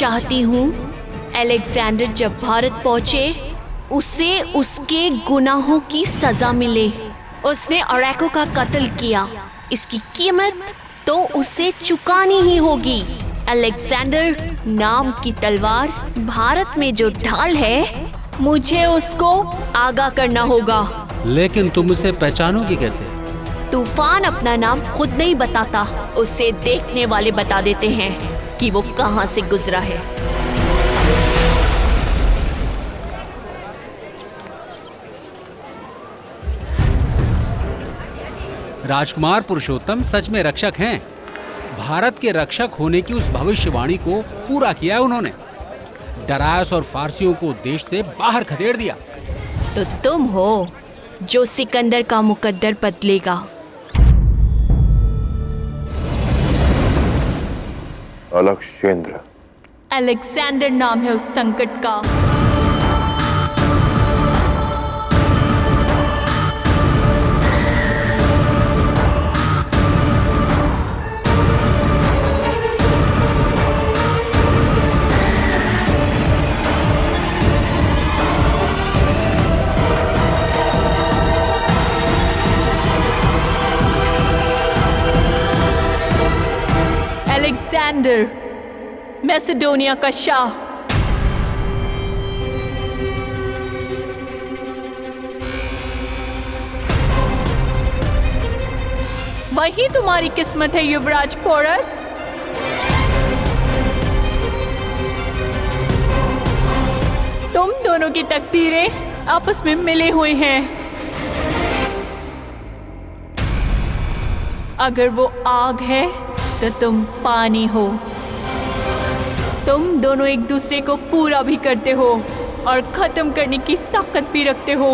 चाहती हूँ अलेक्जेंडर जब भारत पहुंचे उसे उसके गुनाहों की सजा मिले। उसने अरैको का कत्ल किया, इसकी कीमत तो उसे चुकानी ही होगी। अलेक्जेंडर नाम की तलवार भारत में जो ढाल है, मुझे उसको आगाह करना होगा। लेकिन तुम उसे पहचानोगी कैसे? तूफान अपना नाम खुद नहीं बताता, उसे देखने वाले बता देते हैं कि वो कहां से गुजरा है। राजकुमार पुरुषोत्तम सच में रक्षक हैं। भारत के रक्षक होने की उस भविष्यवाणी को पूरा किया है उन्होंने। डरायस और फारसियों को देश से बाहर खदेड़ दिया। तो तुम हो जो सिकंदर का मुकद्दर बदलेगा। अलेक्जेंडर। अलेक्जेंडर नाम है उस संकट का। अलेक्जेंडर, मैसेडोनिया का शाह। वही तुम्हारी किस्मत है युवराज पोरस। तुम दोनों की तकदीरें आपस में मिले हुए हैं। अगर वो आग है तो तुम पानी हो। तुम दोनों एक दूसरे को पूरा भी करते हो और खत्म करने की ताकत भी रखते हो।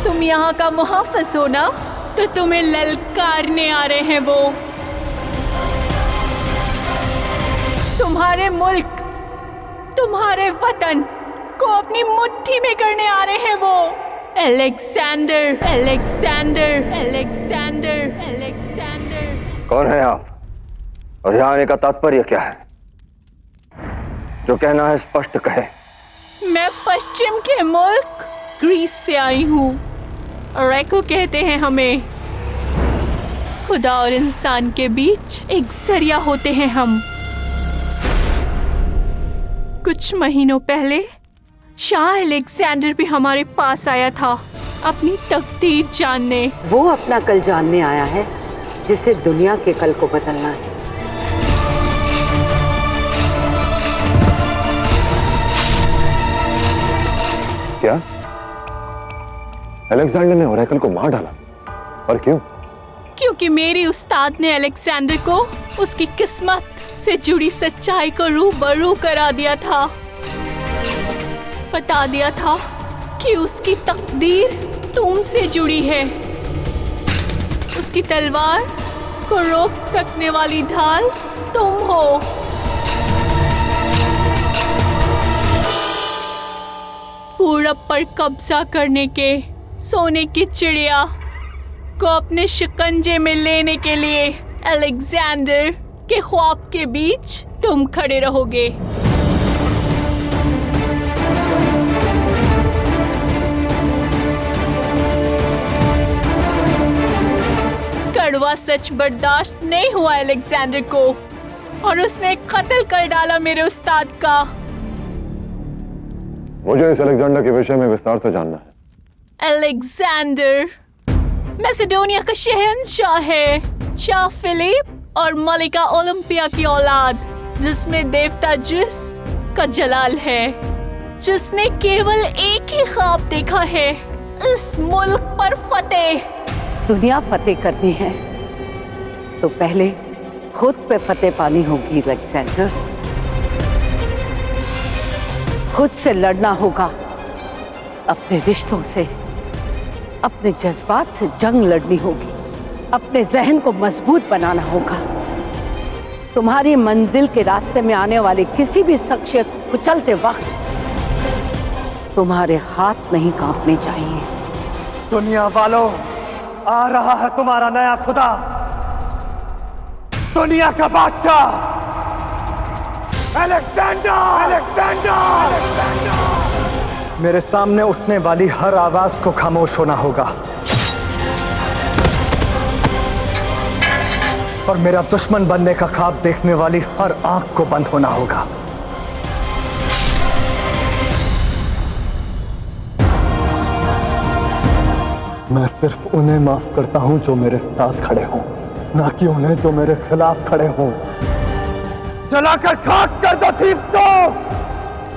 तुम यहाँ का मुहाफिज हो ना, तो तुम्हें ललकारने आ रहे हैं वो। तुम्हारे मुल्क, तुम्हारे वतन को अपनी मुट्ठी में करने आ रहे हैं वो। Alexander, Alexander, Alexander, Alexander. कौन है आप और यहाँ आने का तात्पर्य क्या है? जो कहना है स्पष्ट कहे। मैं पश्चिम के मुल्क ग्रीस से आई हूँ। अरैको कहते हैं हमें। खुदा और इंसान के बीच एक जरिया होते हैं हम। कुछ महीनों पहले शाह अलेक्जेंडर भी हमारे पास आया था अपनी तकदीर जानने। वो अपना कल जानने आया है जिसे दुनिया के कल को बदलना है। क्या अलेक्जेंडर ने ओरेकल को मार डाला? और क्यों? क्योंकि मेरी उस्ताद ने अलेक्जेंडर को उसकी किस्मत से जुड़ी सच्चाई को रूबरू करा दिया था। बता दिया था कि उसकी तकदीर तुमसे जुड़ी है। उसकी तलवार को रोक सकने वाली ढाल तुम हो। पूरब पर कब्जा करने के सोने की चिड़िया को अपने शिकंजे में लेने के लिए अलेक्जेंडर के ख्वाब के बीच तुम खड़े रहोगे। कड़वा सच बर्दाश्त नहीं हुआ अलेक्जेंडर को और उसने कत्ल कर डाला मेरे उस्ताद का। मुझे इस अलेक्जेंडर के विषय में विस्तार से जानना है। अलेक्जेंडर मैसेडोनिया का शहंशाह है, शाह फिलिप और मलिका ओलंपिया की औलाद, जिसमें देवता जिस का जलाल है, जिसने केवल एक ही ख्वाब देखा है, इस मुल्क पर फतेह। दुनिया फतेह करनी है तो पहले खुद पे फतेह पानी होगी अलेक्जेंडर। खुद से लड़ना होगा, अपने रिश्तों से, अपने जज्बात से जंग लड़नी होगी, अपने जहन को मजबूत बनाना होगा। तुम्हारी मंजिल के रास्ते में आने वाले किसी भी शख्सियत को चलते वक्त तुम्हारे हाथ नहीं कांपने चाहिए। दुनिया वालों, आ रहा है तुम्हारा नया खुदा। दुनिया का बादशाह अलेक्जेंडर मेरे सामने उठने वाली हर आवाज को खामोश होना होगा और मेरा दुश्मन बनने का ख्वाब देखने वाली हर आंख को बंद होना होगा। मैं सिर्फ उन्हें माफ करता हूं जो मेरे साथ खड़े हों, ना कि उन्हें जो मेरे खिलाफ खड़े हों। जलाकर खाक कर दो थीव्स को।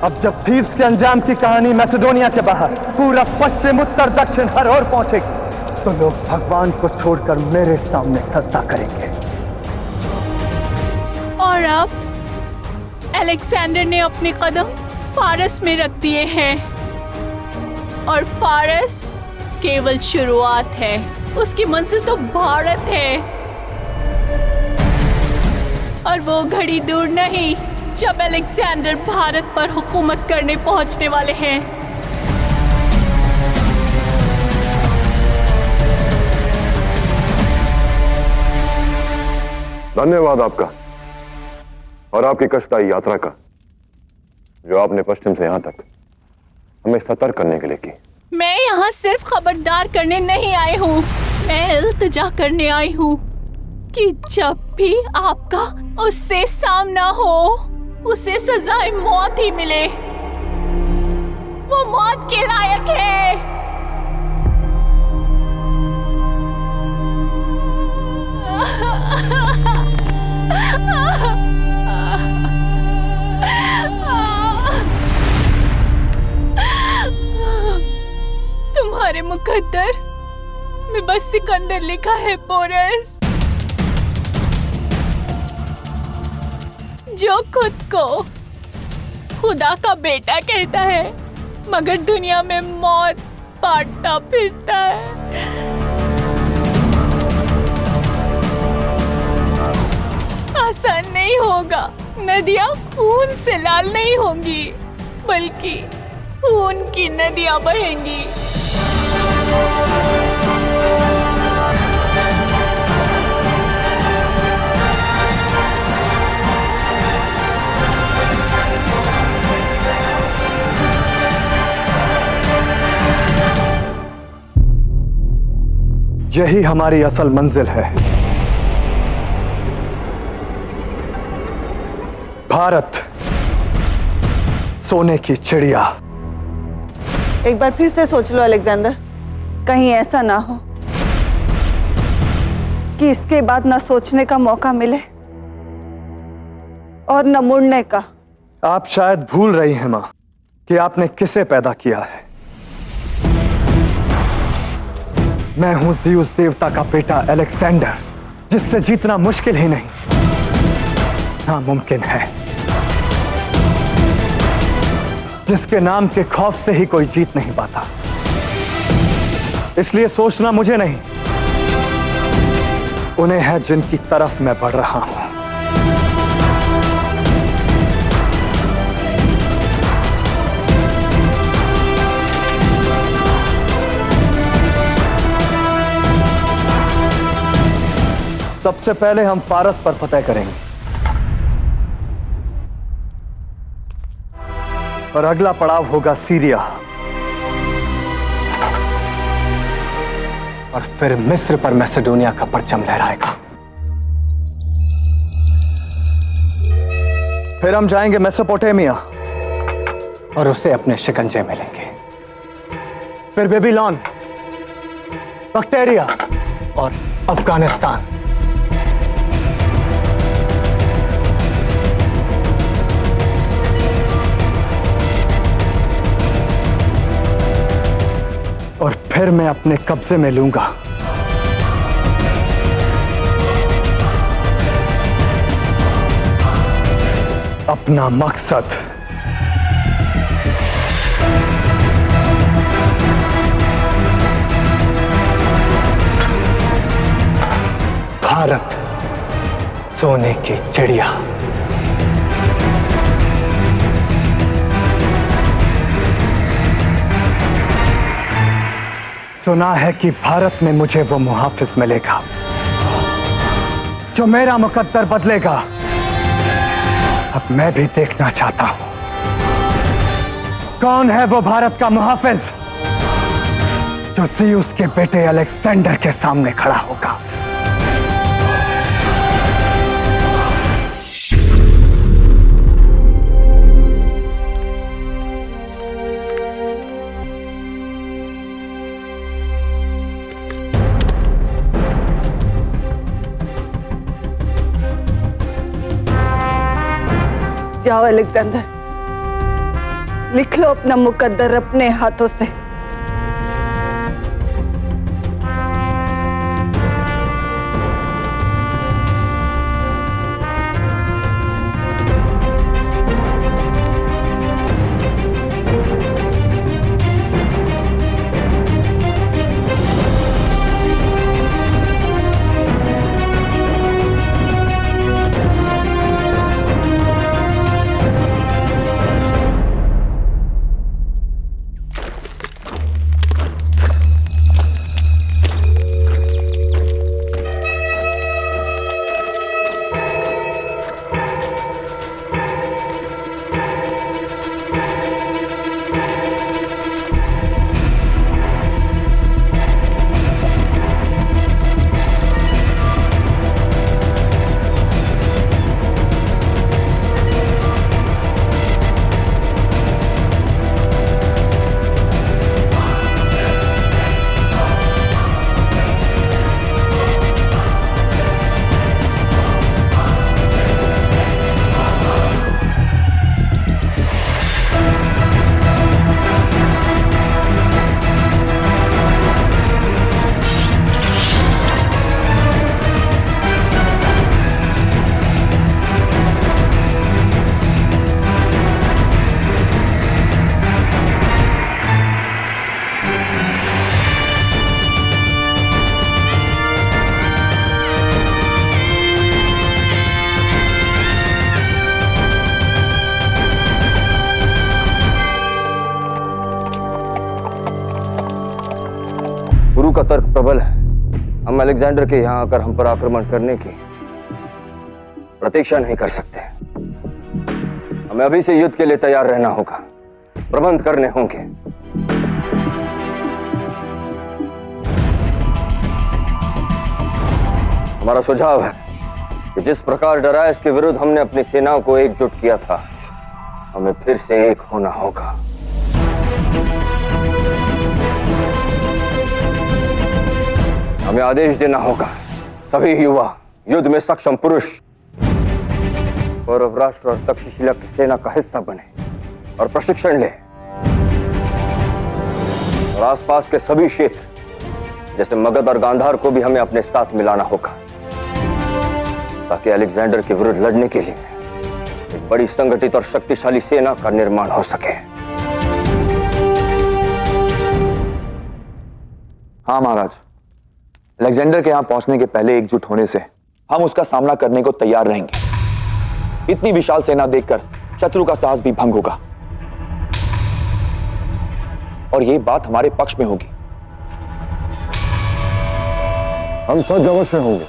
अब जब थीव्स के अंजाम की कहानी मैसेडोनिया के बाहर पूरा पश्चिम उत्तर दक्षिण हर ओर पहुंचेगी तो लोग भगवान को छोड़कर मेरे सामने सजदा करेंगे। और अब अलेक्जेंडर ने अपने कदम फारस में रख दिए हैं और फारस केवल शुरुआत है, उसकी मंजिल तो भारत है। और वो घड़ी दूर नहीं जब अलेक्जेंडर भारत पर हुकूमत करने पहुंचने वाले हैं। धन्यवाद आपका और आपकी कष्टदायी यात्रा का, जो आपने पश्चिम से यहां तक हमें सतर्क करने के लिए की। मैं यहाँ सिर्फ खबरदार करने नहीं आई हूँ, मैं इल्तिजा करने आई हूँ कि जब भी आपका उससे सामना हो उसे सजाए मौत ही मिले। वो मौत के लायक है। तुम्हारे मुकद्दर में बस सिकंदर लिखा है पोरस, जो खुद को खुदा का बेटा कहता है मगर दुनिया में मौत बांटता फिरता है। आसान नहीं होगा, नदियां खून से लाल नहीं होंगी बल्कि खून की नदियां बहेंगी। यही हमारी असल मंजिल है, भारत, सोने की चिड़िया। एक बार फिर से सोच लो अलेक्जेंडर, कहीं ऐसा ना हो कि इसके बाद ना सोचने का मौका मिले और न मुड़ने का। आप शायद भूल रही हैं मां कि आपने किसे पैदा किया है। मैं हूं ज़्यूस देवता का बेटा अलेक्जेंडर, जिससे जीतना मुश्किल ही नहीं नामुमकिन है, जिसके नाम के खौफ से ही कोई जीत नहीं पाता। इसलिए सोचना मुझे नहीं, उन्हें है जिनकी तरफ मैं बढ़ रहा हूं। सबसे पहले हम फारस पर फतह करेंगे और अगला पड़ाव होगा सीरिया और फिर मिस्र पर मैसेडोनिया का परचम लहराएगा। फिर हम जाएंगे मेसोपोटामिया और उसे अपने शिकंजे में लेंगे। फिर बेबीलोन, बक्टेरिया और अफगानिस्तान। और फिर मैं अपने कब्जे में लूंगा अपना मकसद, भारत, सोने की चिड़िया। सुना है कि भारत में मुझे वो मुहाफिज मिलेगा जो मेरा मुकद्दर बदलेगा, अब मैं भी देखना चाहता हूं कौन है वो भारत का मुहाफिज जो ज़ीउस के बेटे अलेक्जेंडर के सामने खड़ा होगा। जाओ अलेक्जेंडर, लिख लो अपना मुकद्दर अपने हाथों से। गुरु का तर्क प्रबल है। हम अलेक्जेंडर के यहाँ आकर हम पर आक्रमण करने की प्रतीक्षा नहीं कर सकते। हमें अभी से युद्ध के लिए तैयार रहना होगा, प्रबंध करने होंगे। हमारा सुझाव है कि जिस प्रकार डरायस के विरुद्ध हमने अपनी सेनाओं को एकजुट किया था, हमें फिर से एक होना होगा। हमें आदेश देना होगा सभी युवा युद्ध में सक्षम पुरुष कौरव राष्ट्र और तक्षशिला की सेना का हिस्सा बने और प्रशिक्षण ले, और आसपास के सभी क्षेत्र जैसे मगध और गांधार को भी हमें अपने साथ मिलाना होगा, ताकि अलेक्जेंडर के विरुद्ध लड़ने के लिए एक बड़ी संगठित और शक्तिशाली सेना का निर्माण हो सके। हाँ महाराज, अलेक्जेंडर के यहां पहुंचने के पहले एकजुट होने से हम उसका सामना करने को तैयार रहेंगे। इतनी विशाल सेना देखकर शत्रु का साहस भी भंग होगा और यह बात हमारे पक्ष में होगी। हम सज अवश्य होंगे,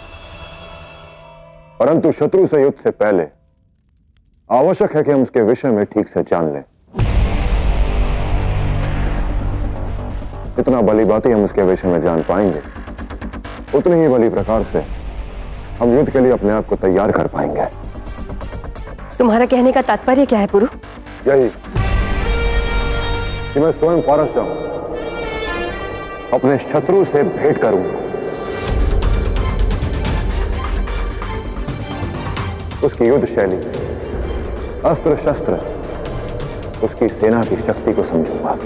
परंतु शत्रु से युद्ध से पहले आवश्यक है कि हम उसके विषय में ठीक से जान लें। जितना भली बातें हम उसके विषय में जान पाएंगे, उतने ही भली प्रकार से हम युद्ध के लिए अपने आप को तैयार कर पाएंगे। तुम्हारा कहने का तात्पर्य क्या है पुरु? यही कि मैं स्वयं पारस जाऊं, अपने शत्रु से भेंट करूं, उसकी युद्ध शैली, अस्त्र शस्त्र, उसकी सेना की शक्ति को समझूंगा।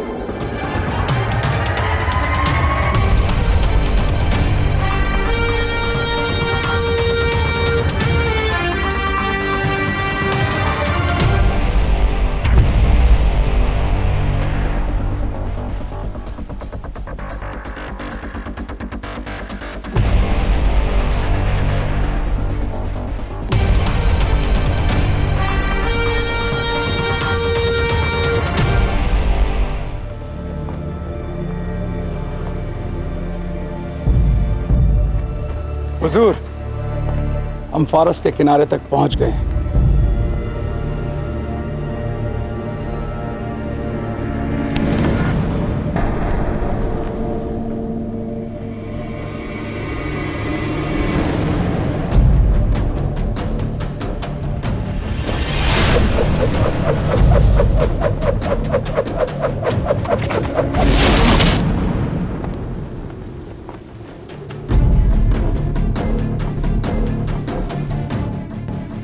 हुजूर, हम फारस के किनारे तक पहुंच गए।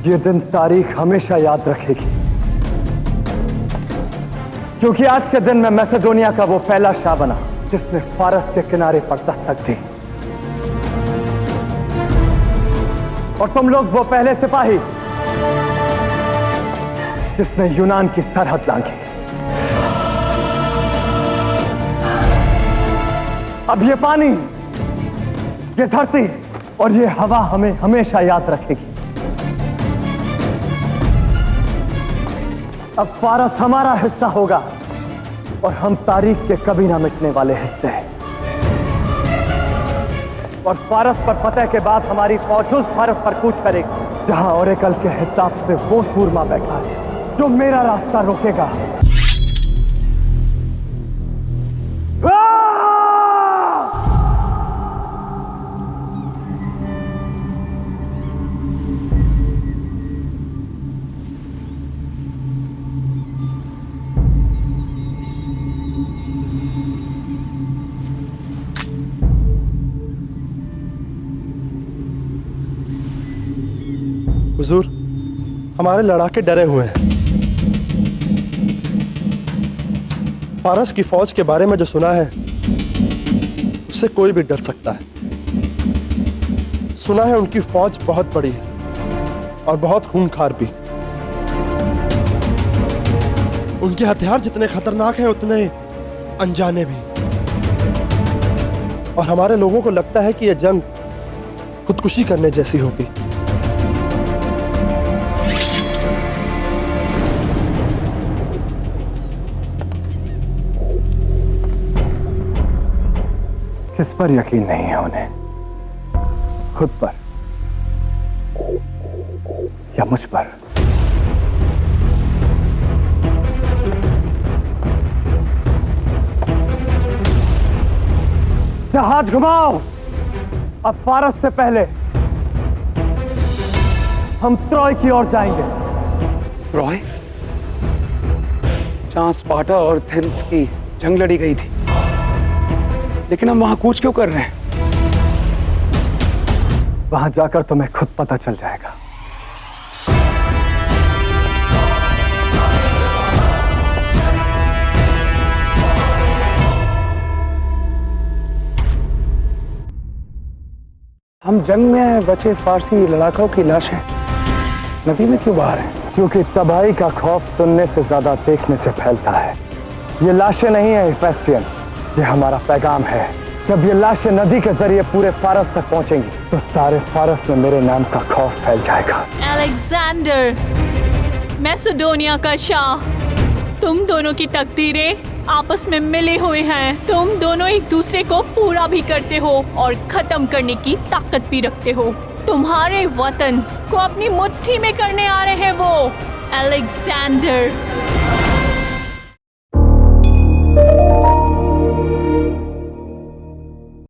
ये दिन तारीख हमेशा याद रखेगी, क्योंकि आज के दिन में मैसेडोनिया का वो पहला शाह बना जिसने फारस के किनारे पर दस्तक दी, और तुम लोग वो पहले सिपाही जिसने यूनान की सरहद लांघी। अब ये पानी, ये धरती और ये हवा हमें हमेशा याद रखेगी। अब फारस हमारा हिस्सा होगा और हम तारीख के कभी ना मिटने वाले हिस्से हैं। और फारस पर फतह के बाद हमारी फौज उस भारत पर कूच करेगी जहां ओरेकल के हिसाब से वो सूरमा बैठा है जो मेरा रास्ता रोकेगा। हुजूर, हमारे लड़ाके डरे हुए हैं। फारस की फौज के बारे में जो सुना है उससे कोई भी डर सकता है। सुना है उनकी फौज बहुत बड़ी है और बहुत खूंखार भी। उनके हथियार जितने खतरनाक हैं उतने अनजाने भी। और हमारे लोगों को लगता है कि यह जंग खुदकुशी करने जैसी होगी। किस पर यकीन नहीं है उन्हें, खुद पर या मुझ पर? जहाज घुमाओ। अब फारस से पहले हम ट्रॉय की ओर जाएंगे। ट्रॉय? जहां स्पार्टा और एथेंस की जंग लड़ी गई थी, लेकिन हम वहां कूच क्यों कर रहे हैं? वहां जाकर तुम्हें खुद पता चल जाएगा। हम जंग में बचे फारसी लड़ाकों की लाशें नदी में क्यों बहा रहे हैं? क्योंकि तबाही का खौफ सुनने से ज्यादा देखने से फैलता है। ये लाशें नहीं है हेफेस्टियन, ये हमारा पैगाम है। जब ये लाशें नदी के जरिए पूरे फारस तक पहुंचेंगी तो सारे फारस में मेरे नाम का खौफ फैल जाएगा। अलेक्जेंडर, मैसेडोनिया का शाह, तुम दोनों की तकदीरें आपस में मिले हुए हैं। तुम दोनों एक दूसरे को पूरा भी करते हो और खत्म करने की ताकत भी रखते हो। तुम्हारे वतन को अपनी मुट्ठी में करने आ रहे हैं वो। अलेक्जेंडर,